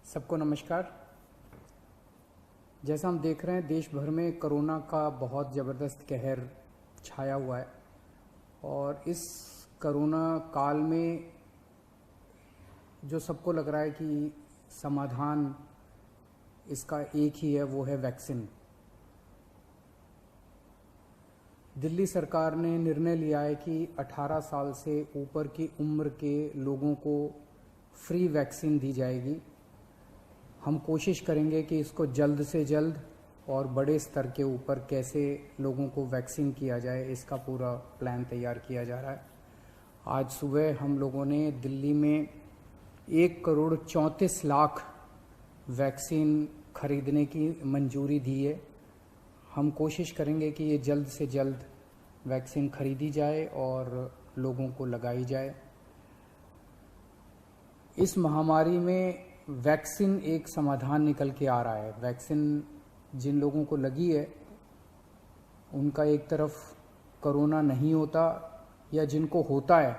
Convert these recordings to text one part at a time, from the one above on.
सबको नमस्कार। जैसा हम देख रहे हैं देश भर में कोरोना का बहुत ज़बरदस्त कहर छाया हुआ है और इस कोरोना काल में जो सबको लग रहा है कि समाधान इसका एक ही है, वो है वैक्सीन। दिल्ली सरकार ने निर्णय लिया है कि 18 साल से ऊपर की उम्र के लोगों को फ्री वैक्सीन दी जाएगी। हम कोशिश करेंगे कि इसको जल्द से जल्द और बड़े स्तर के ऊपर कैसे लोगों को वैक्सीन किया जाए, इसका पूरा प्लान तैयार किया जा रहा है। आज सुबह हम लोगों ने दिल्ली में 1,34,00,000 वैक्सीन खरीदने की मंजूरी दी है। हम कोशिश करेंगे कि ये जल्द से जल्द वैक्सीन खरीदी जाए और लोगों को लगाई जाए। इस महामारी में वैक्सीन एक समाधान निकल के आ रहा है। वैक्सीन जिन लोगों को लगी है उनका एक तरफ कोरोना नहीं होता, या जिनको होता है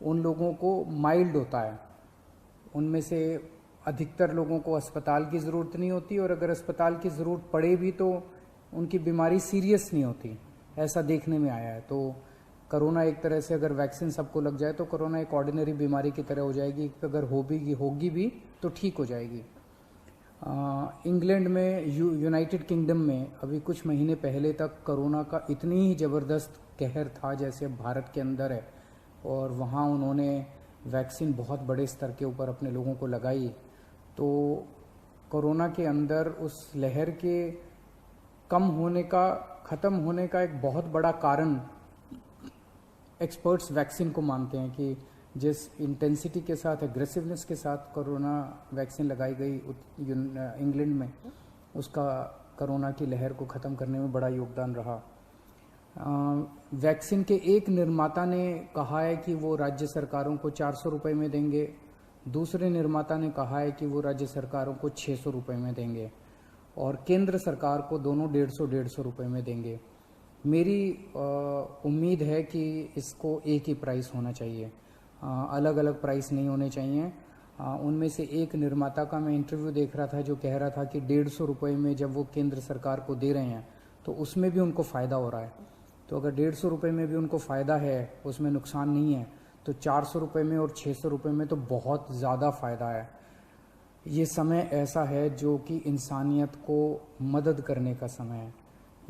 उन लोगों को माइल्ड होता है। उनमें से अधिकतर लोगों को अस्पताल की ज़रूरत नहीं होती, और अगर अस्पताल की ज़रूरत पड़े भी तो उनकी बीमारी सीरियस नहीं होती, ऐसा देखने में आया है। तो कोरोना एक तरह से अगर वैक्सीन सबको लग जाए तो कोरोना एक ऑर्डिनरी बीमारी की तरह हो जाएगी। अगर होगी भी तो ठीक हो जाएगी। इंग्लैंड में, यूनाइटेड किंगडम में अभी कुछ महीने पहले तक कोरोना का इतनी ही ज़बरदस्त कहर था जैसे भारत के अंदर है, और वहाँ उन्होंने वैक्सीन बहुत बड़े स्तर के ऊपर अपने लोगों को लगाई। तो कोरोना के अंदर उस लहर के ख़त्म होने का एक बहुत बड़ा कारण एक्सपर्ट्स वैक्सीन को मानते हैं कि जिस इंटेंसिटी के साथ, एग्रेसिवनेस के साथ कोरोना वैक्सीन लगाई गई इंग्लैंड में, उसका कोरोना की लहर को ख़त्म करने में बड़ा योगदान रहा। वैक्सीन के एक निर्माता ने कहा है कि वो राज्य सरकारों को 400 रुपये में देंगे, दूसरे निर्माता ने कहा है कि वो राज्य सरकारों को 600 रुपये में देंगे, और केंद्र सरकार को दोनों 150 रुपये में देंगे। मेरी उम्मीद है कि इसको एक ही प्राइस होना चाहिए, अलग अलग प्राइस नहीं होने चाहिए। उनमें से एक निर्माता का मैं इंटरव्यू देख रहा था जो कह रहा था कि 150 रुपये में जब वो केंद्र सरकार को दे रहे हैं तो उसमें भी उनको फ़ायदा हो रहा है। तो अगर 150 रुपये में भी उनको फ़ायदा है, उसमें नुकसान नहीं है, तो 400 रुपये में और 600 रुपये में तो बहुत ज़्यादा फ़ायदा है। ये समय ऐसा है जो कि इंसानियत को मदद करने का समय है।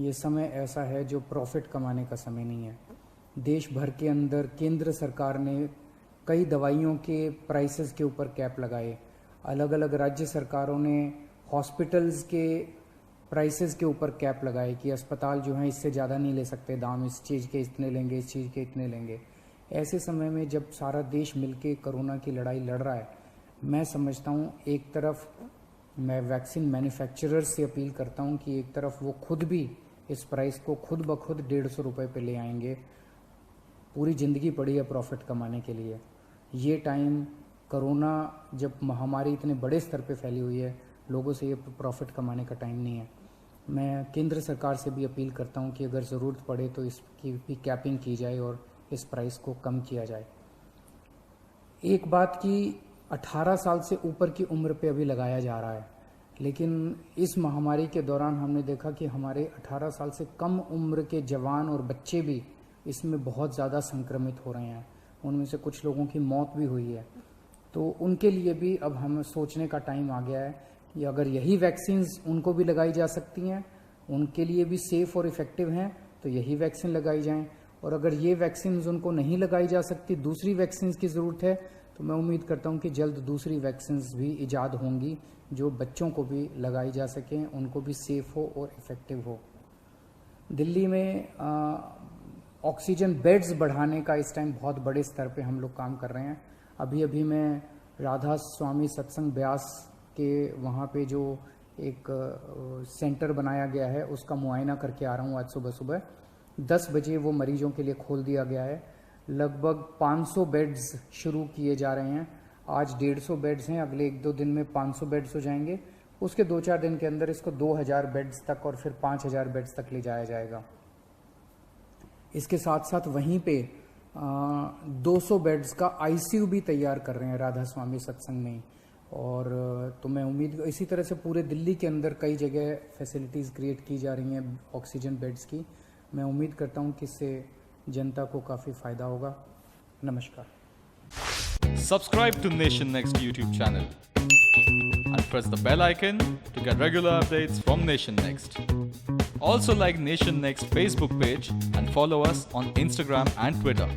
ये समय ऐसा है जो प्रॉफिट कमाने का समय नहीं है। देश भर के अंदर केंद्र सरकार ने कई दवाइयों के प्राइसेस के ऊपर कैप लगाए। अलग अलग राज्य सरकारों ने हॉस्पिटल्स के प्राइसेस के ऊपर कैप लगाए कि अस्पताल जो हैं इससे ज़्यादा नहीं ले सकते दाम, इस चीज़ के इतने लेंगे, इस चीज़ के इतने लेंगे। ऐसे समय में जब सारा देश मिलके कोरोना की लड़ाई लड़ रहा है, मैं समझता हूँ एक तरफ मैं वैक्सीन मैन्युफैक्चरर्स से अपील करता हूँ कि एक तरफ वो खुद भी इस प्राइस को खुद ब खुद 150 रुपये पे ले आएंगे। पूरी ज़िंदगी पड़ी है प्रॉफिट कमाने के लिए। ये टाइम, कोरोना जब महामारी इतने बड़े स्तर पे फैली हुई है, लोगों से ये प्रॉफिट कमाने का टाइम नहीं है। मैं केंद्र सरकार से भी अपील करता हूँ कि अगर ज़रूरत पड़े तो इसकी भी कैपिंग की जाए और इस प्राइस को कम किया जाए। एक बात कि 18 साल से ऊपर की उम्र पे अभी लगाया जा रहा है, लेकिन इस महामारी के दौरान हमने देखा कि हमारे 18 साल से कम उम्र के जवान और बच्चे भी इसमें बहुत ज़्यादा संक्रमित हो रहे हैं। उनमें से कुछ लोगों की मौत भी हुई है। तो उनके लिए भी अब हमें सोचने का टाइम आ गया है कि अगर यही वैक्सीन्स उनको भी लगाई जा सकती हैं, उनके लिए भी सेफ़ और इफ़ेक्टिव हैं, तो यही वैक्सीन लगाई जाएँ। और अगर ये वैक्सीन्स उनको नहीं लगाई जा सकती, दूसरी वैक्सीन्स की ज़रूरत है, तो मैं उम्मीद करता हूँ कि जल्द दूसरी वैक्सीन्स भी ईजाद होंगी जो बच्चों को भी लगाई जा सकें, उनको भी सेफ़ हो और इफ़ेक्टिव हो। दिल्ली में ऑक्सीजन बेड्स बढ़ाने का इस टाइम बहुत बड़े स्तर पे हम लोग काम कर रहे हैं। अभी मैं राधा स्वामी सत्संग ब्यास के वहाँ पे जो एक सेंटर बनाया गया है उसका मुआयना करके आ रहा हूँ। आज सुबह 10 बजे वो मरीजों के लिए खोल दिया गया है। लगभग 500 बेड्स शुरू किए जा रहे हैं। आज 150 बेड्स हैं, अगले 1-2 दिन में 500 बेड्स हो जाएंगे। उसके 2-4 दिन के अंदर इसको 2000 बेड्स तक और फिर 5000 बेड्स तक ले जाया जाएगा। इसके साथ साथ वहीं पे 200 बेड्स का आईसीयू भी तैयार कर रहे हैं राधा स्वामी सत्संग में। और तो मैं उम्मीद, इसी तरह से पूरे दिल्ली के अंदर कई जगह फैसिलिटीज़ क्रिएट की जा रही हैं ऑक्सीजन बेड्स की। मैं उम्मीद करता हूं कि इससे जनता को काफ़ी फ़ायदा होगा। नमस्कार। Subscribe to Nation Next YouTube channel and press the bell icon to get regular updates from Nation Next. Also like Nation Next Facebook page and follow us on Instagram and Twitter.